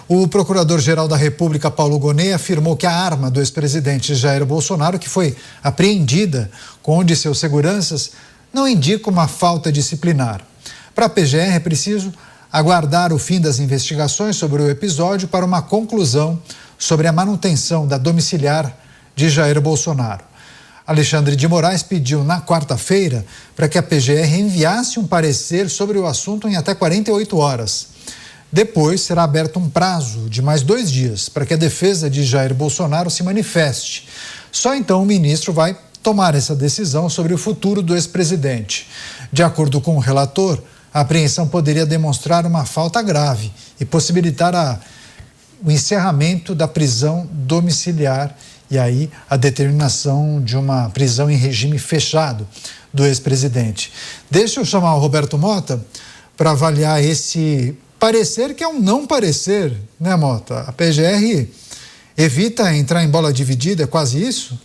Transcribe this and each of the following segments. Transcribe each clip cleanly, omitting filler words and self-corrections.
O Procurador-Geral da República, Paulo Gonet, afirmou que a arma do ex-presidente Jair Bolsonaro, que foi apreendida com um de seus seguranças, não indica uma falta disciplinar. Para a PGR, é preciso aguardar o fim das investigações sobre o episódio para uma conclusão sobre a manutenção da domiciliar de Jair Bolsonaro. Alexandre de Moraes pediu na quarta-feira para que a PGR enviasse um parecer sobre o assunto em até 48 horas. Depois será aberto um prazo de mais 2 dias para que a defesa de Jair Bolsonaro se manifeste. Só então o ministro vai tomar essa decisão sobre o futuro do ex-presidente. De acordo com o relator, a apreensão poderia demonstrar uma falta grave e possibilitar o encerramento da prisão domiciliar e aí a determinação de uma prisão em regime fechado do ex-presidente. Deixa eu chamar o Roberto Mota para avaliar esse parecer, que é um não parecer, né, Mota? A PGR evita entrar em bola dividida, é quase isso?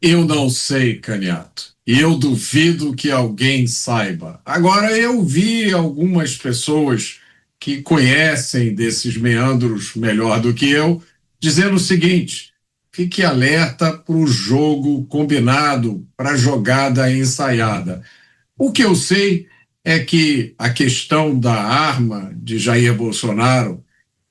Eu não sei, Caniato. Eu duvido que alguém saiba. Agora, eu vi algumas pessoas que conhecem desses meandros melhor do que eu, dizendo o seguinte: fique alerta para o jogo combinado, para a jogada ensaiada. O que eu sei é que a questão da arma de Jair Bolsonaro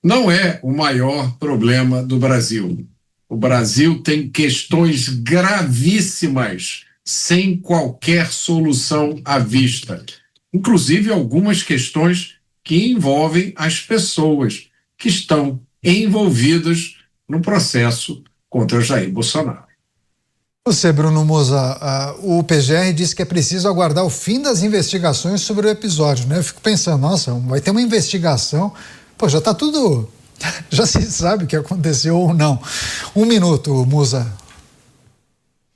não é o maior problema do Brasil. O Brasil tem questões gravíssimas sem qualquer solução à vista, inclusive algumas questões que envolvem as pessoas que estão envolvidas no processo contra Jair Bolsonaro. Você, Bruno Moza, o PGR disse que é preciso aguardar o fim das investigações sobre o episódio, né? Eu fico pensando, nossa, vai ter uma investigação, pô, já está tudo, já se sabe o que aconteceu ou não. 1 minuto, Moza.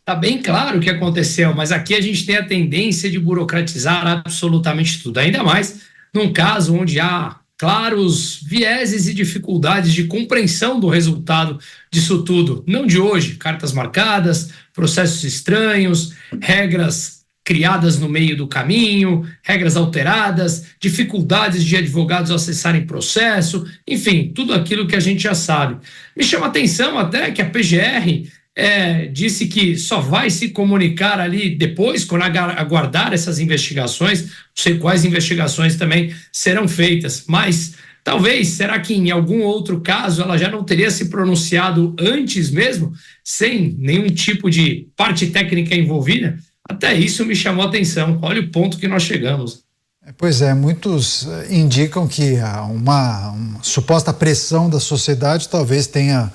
Está bem claro o que aconteceu, mas aqui a gente tem a tendência de burocratizar absolutamente tudo, ainda mais num caso onde há claros vieses e dificuldades de compreensão do resultado disso tudo. Não de hoje, cartas marcadas, processos estranhos, regras criadas no meio do caminho, regras alteradas, dificuldades de advogados acessarem processo, enfim, tudo aquilo que a gente já sabe. Me chama a atenção até que a PGR disse que só vai se comunicar ali depois, quando aguardar essas investigações. Não sei quais investigações também serão feitas, mas talvez, será que em algum outro caso ela já não teria se pronunciado antes mesmo, sem nenhum tipo de parte técnica envolvida? Até isso me chamou a atenção. Olha o ponto que nós chegamos. Pois é, muitos indicam que uma suposta pressão da sociedade talvez tenha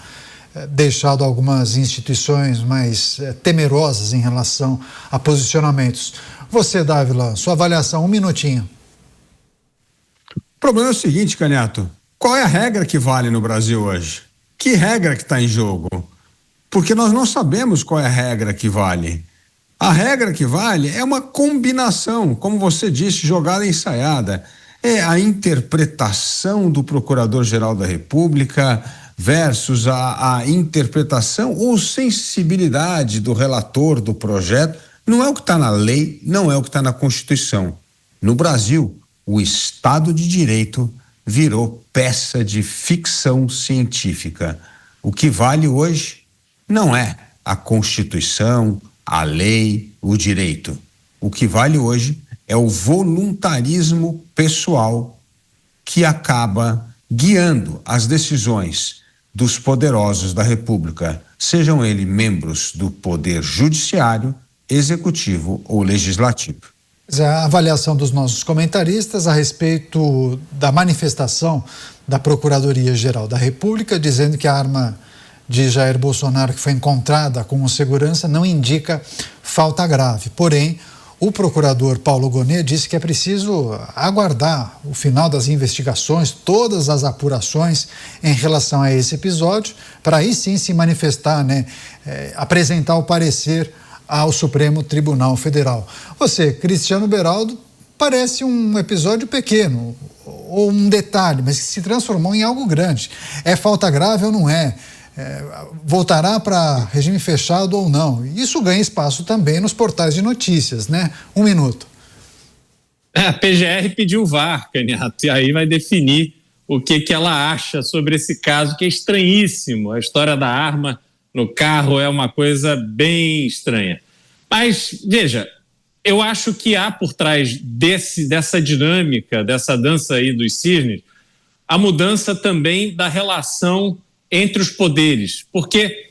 deixado algumas instituições mais temerosas em relação a posicionamentos. Você, Dávila, sua avaliação, 1 minutinho. O problema é o seguinte, Caniato, qual é a regra que vale no Brasil hoje? Que regra que está em jogo? Porque nós não sabemos qual é a regra que vale. A regra que vale é uma combinação, como você disse, jogada ensaiada. É a interpretação do Procurador-Geral da República versus a interpretação ou sensibilidade do relator do projeto. Não é o que está na lei, não é o que está na Constituição. No Brasil, o Estado de Direito virou peça de ficção científica. O que vale hoje não é a Constituição, a lei, o direito. O que vale hoje é o voluntarismo pessoal que acaba guiando as decisões dos poderosos da República, sejam eles membros do Poder Judiciário, Executivo ou Legislativo. A avaliação dos nossos comentaristas a respeito da manifestação da Procuradoria-Geral da República, dizendo que a arma de Jair Bolsonaro, que foi encontrada com segurança, não indica falta grave. Porém, o procurador Paulo Gonet disse que é preciso aguardar o final das investigações, todas as apurações em relação a esse episódio, para aí sim se manifestar, né, apresentar o parecer ao Supremo Tribunal Federal. Você, Cristiano Beraldo, parece um episódio pequeno ou um detalhe, mas que se transformou em algo grande. É falta grave ou não é? Voltará para regime fechado ou não? Isso ganha espaço também nos portais de notícias, né? 1 minuto. A PGR pediu o VAR, Caniato, e aí vai definir o que ela acha sobre esse caso, que é estranhíssimo. A história da arma no carro é uma coisa bem estranha. Mas, veja, eu acho que há por trás dessa dinâmica, dessa dança aí dos cisnes, a mudança também da relação entre os poderes. Porque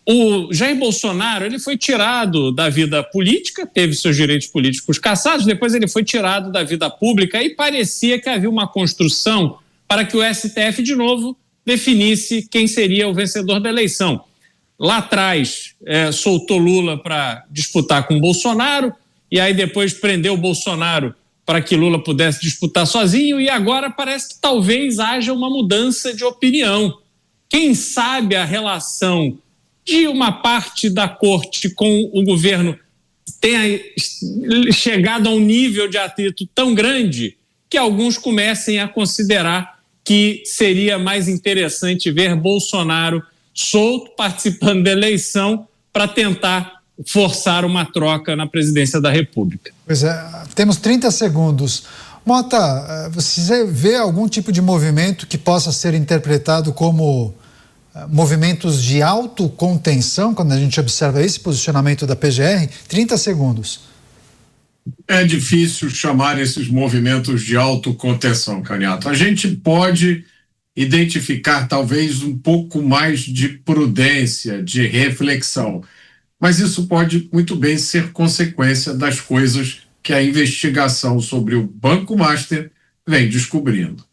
o Jair Bolsonaro, ele foi tirado da vida política, teve seus direitos políticos cassados, depois ele foi tirado da vida pública e parecia que havia uma construção para que o STF, de novo, definisse quem seria o vencedor da eleição. Lá atrás, soltou Lula para disputar com Bolsonaro, e aí depois prendeu o Bolsonaro para que Lula pudesse disputar sozinho, e agora parece que talvez haja uma mudança de opinião. Quem sabe a relação de uma parte da corte com o governo tenha chegado a um nível de atrito tão grande que alguns comecem a considerar que seria mais interessante ver Bolsonaro solto, participando da eleição, para tentar forçar uma troca na presidência da República. Pois é, temos 30 segundos. Mota, você vê algum tipo de movimento que possa ser interpretado como movimentos de autocontenção, quando a gente observa esse posicionamento da PGR? 30 segundos. É difícil chamar esses movimentos de autocontenção, Canhato. A gente pode identificar talvez um pouco mais de prudência, de reflexão, mas isso pode muito bem ser consequência das coisas que a investigação sobre o Banco Master vem descobrindo.